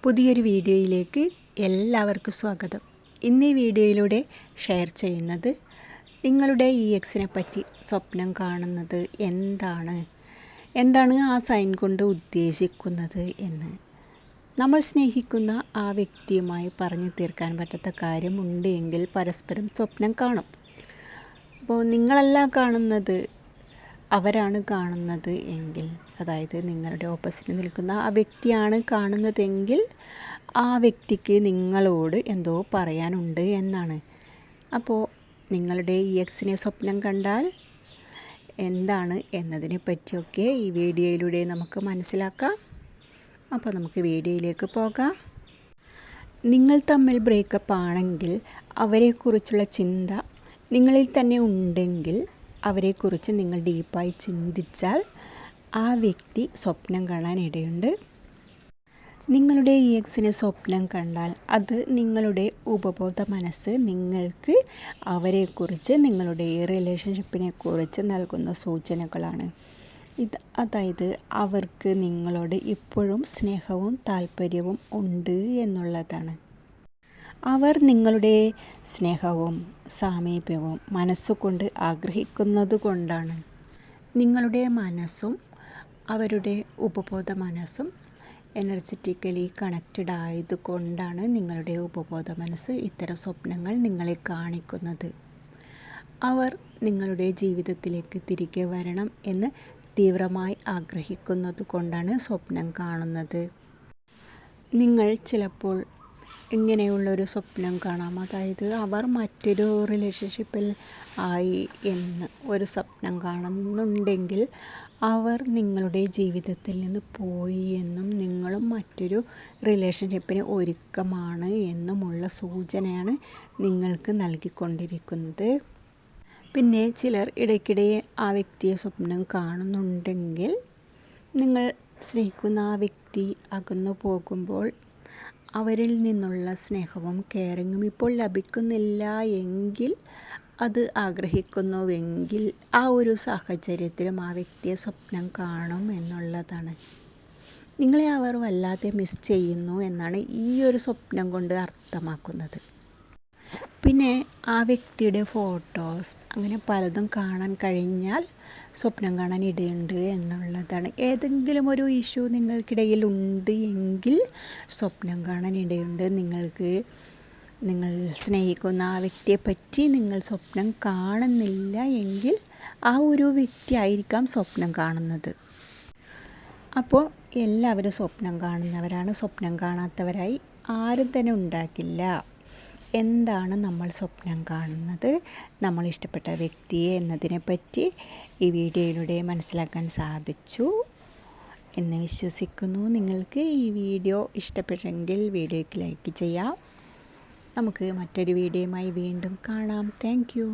പുതിയൊരു വീഡിയോയിലേക്ക് എല്ലാവർക്കും സ്വാഗതം. ഇന്ന് ഈ വീഡിയോയിലൂടെ ഷെയർ ചെയ്യുന്നത് നിങ്ങളുടെ എക്സിനെ പറ്റി സ്വപ്നം കാണുന്നത് എന്താണ് ആ സൈൻ കൊണ്ട് ഉദ്ദേശിക്കുന്നത് എന്ന്. നമ്മൾ സ്നേഹിക്കുന്ന ആ വ്യക്തിയുമായി പറഞ്ഞു തീർക്കാൻ പറ്റാത്ത കാര്യമുണ്ട് എങ്കിൽ പരസ്പരം സ്വപ്നം കാണും. അപ്പോൾ നിങ്ങളല്ല കാണുന്നത്, അവരാണ് കാണുന്നത് എങ്കിൽ, അതായത് നിങ്ങളുടെ ഓപ്പോസിറ്റ് നിൽക്കുന്ന ആ വ്യക്തിയാണ് കാണുന്നതെങ്കിൽ ആ വ്യക്തിക്ക് നിങ്ങളോട് എന്തോ പറയാനുണ്ട് എന്നാണ്. അപ്പോൾ നിങ്ങളുടെ എക്സിനെ സ്വപ്നം കണ്ടാൽ എന്താണ് എന്നതിനെ പറ്റിയൊക്കെ ഈ വീഡിയോയിലൂടെ നമുക്ക് മനസ്സിലാക്കാം. അപ്പോൾ നമുക്ക് വീഡിയോയിലേക്ക് പോകാം. നിങ്ങൾ തമ്മിൽ ബ്രേക്കപ്പ് ആണെങ്കിൽ അവരെക്കുറിച്ചുള്ള ചിന്ത നിങ്ങളിൽ തന്നെ ഉണ്ടെങ്കിൽ അവരെക്കുറിച്ച് നിങ്ങൾ ഡീപ്പായി ചിന്തിച്ചാൽ ആ വ്യക്തി സ്വപ്നം കാണാൻ ഇടയുണ്ട്. നിങ്ങളുടെ എക്സിനെ സ്വപ്നം കണ്ടാൽ അത് നിങ്ങളുടെ ഉപബോധ മനസ്സ് നിങ്ങൾക്ക് അവരെക്കുറിച്ച്, നിങ്ങളുടെ റിലേഷൻഷിപ്പിനെ കുറിച്ച് നൽകുന്ന സൂചനകളാണ്. അതായത് അവർക്ക് നിങ്ങളോട് ഇപ്പോഴും സ്നേഹവും താല്പര്യവും ഉണ്ട് എന്നുള്ളതാണ്. അവർ നിങ്ങളുടെ സ്നേഹവും സാമീപ്യവും മനസ്സുകൊണ്ട് ആഗ്രഹിക്കുന്നത് കൊണ്ടാണ്. നിങ്ങളുടെ മനസ്സും അവരുടെ ഉപബോധ മനസ്സും എനർജറ്റിക്കലി കണക്റ്റഡ് ആയതുകൊണ്ടാണ് നിങ്ങളുടെ ഉപബോധ മനസ്സ് ഇത്തരം സ്വപ്നങ്ങൾ നിങ്ങളെ കാണിക്കുന്നത്. അവർ നിങ്ങളുടെ ജീവിതത്തിലേക്ക് തിരികെ വരണം എന്ന് തീവ്രമായി ആഗ്രഹിക്കുന്നത് കൊണ്ടാണ് സ്വപ്നം കാണുന്നത്. നിങ്ങൾ ചിലപ്പോൾ ഇങ്ങനെയുള്ളൊരു സ്വപ്നം കാണാം. അതായത് അവർ മറ്റൊരു റിലേഷൻഷിപ്പിൽ ആയി എന്ന് ഒരു സ്വപ്നം കാണുന്നുണ്ടെങ്കിൽ അവർ നിങ്ങളുടെ ജീവിതത്തിൽ നിന്ന് പോയി എന്നും നിങ്ങളും മറ്റൊരു റിലേഷൻഷിപ്പിന് ഒരുക്കമാണ് എന്നുമുള്ള സൂചനയാണ് നിങ്ങൾക്ക് നൽകിക്കൊണ്ടിരിക്കുന്നത്. പിന്നെ ചിലർ ഇടയ്ക്കിടെ ആ വ്യക്തിയെ സ്വപ്നം കാണുന്നുണ്ടെങ്കിൽ നിങ്ങൾ സ്നേഹിക്കുന്ന ആ വ്യക്തി അകന്നു പോകുമ്പോൾ അവരിൽ നിന്നുള്ള സ്നേഹവും കെയറിങ്ങും ഇപ്പോൾ ലഭിക്കുന്നില്ല എങ്കിൽ, അത് ആഗ്രഹിക്കുന്നുവെങ്കിൽ ആ ഒരു സാഹചര്യത്തിലും ആ വ്യക്തിയെ സ്വപ്നം കാണും എന്നുള്ളതാണ്. നിങ്ങളെ അവർ വല്ലാതെ മിസ് ചെയ്യുന്നു എന്നാണ് ഈ ഒരു സ്വപ്നം കൊണ്ട് അർത്ഥമാക്കുന്നത്. പിന്നെ ആ വ്യക്തിയുടെ ഫോട്ടോസ് അങ്ങനെ പലതും കാണാൻ കഴിഞ്ഞാൽ സ്വപ്നം കാണാൻ ഇടയുണ്ട് എന്നുള്ളതാണ്. ഏതെങ്കിലും ഒരു ഇഷ്യൂ നിങ്ങൾക്കിടയിൽ ഉണ്ട് എങ്കിൽ സ്വപ്നം കാണാൻ ഇടയുണ്ട്. നിങ്ങൾ സ്നേഹിക്കുന്ന ആ വ്യക്തിയെ പറ്റി നിങ്ങൾ സ്വപ്നം കാണുന്നില്ല എങ്കിൽ ആ ഒരു വ്യക്തി ആയിരിക്കാം സ്വപ്നം കാണുന്നത്. അപ്പോൾ എല്ലാവരും സ്വപ്നം കാണുന്നവരാണ്. സ്വപ്നം കാണാത്തവരായി ആരും തന്നെ ഉണ്ടാകില്ല. എന്താണ് നമ്മൾ സ്വപ്നം കാണുന്നത്, നമ്മൾ ഇഷ്ടപ്പെട്ട വ്യക്തിയെ എന്നതിനെപ്പറ്റി ഈ വീഡിയോയിലൂടെ മനസ്സിലാക്കാൻ സാധിച്ചു എന്ന് വിശ്വസിക്കുന്നു. നിങ്ങൾക്ക് ഈ വീഡിയോ ഇഷ്ടപ്പെട്ടെങ്കിൽ വീഡിയോയ്ക്ക് ലൈക്ക് ചെയ്യാം. നമുക്ക് മറ്റൊരു വീഡിയോയുമായി വീണ്ടും കാണാം. Thank you.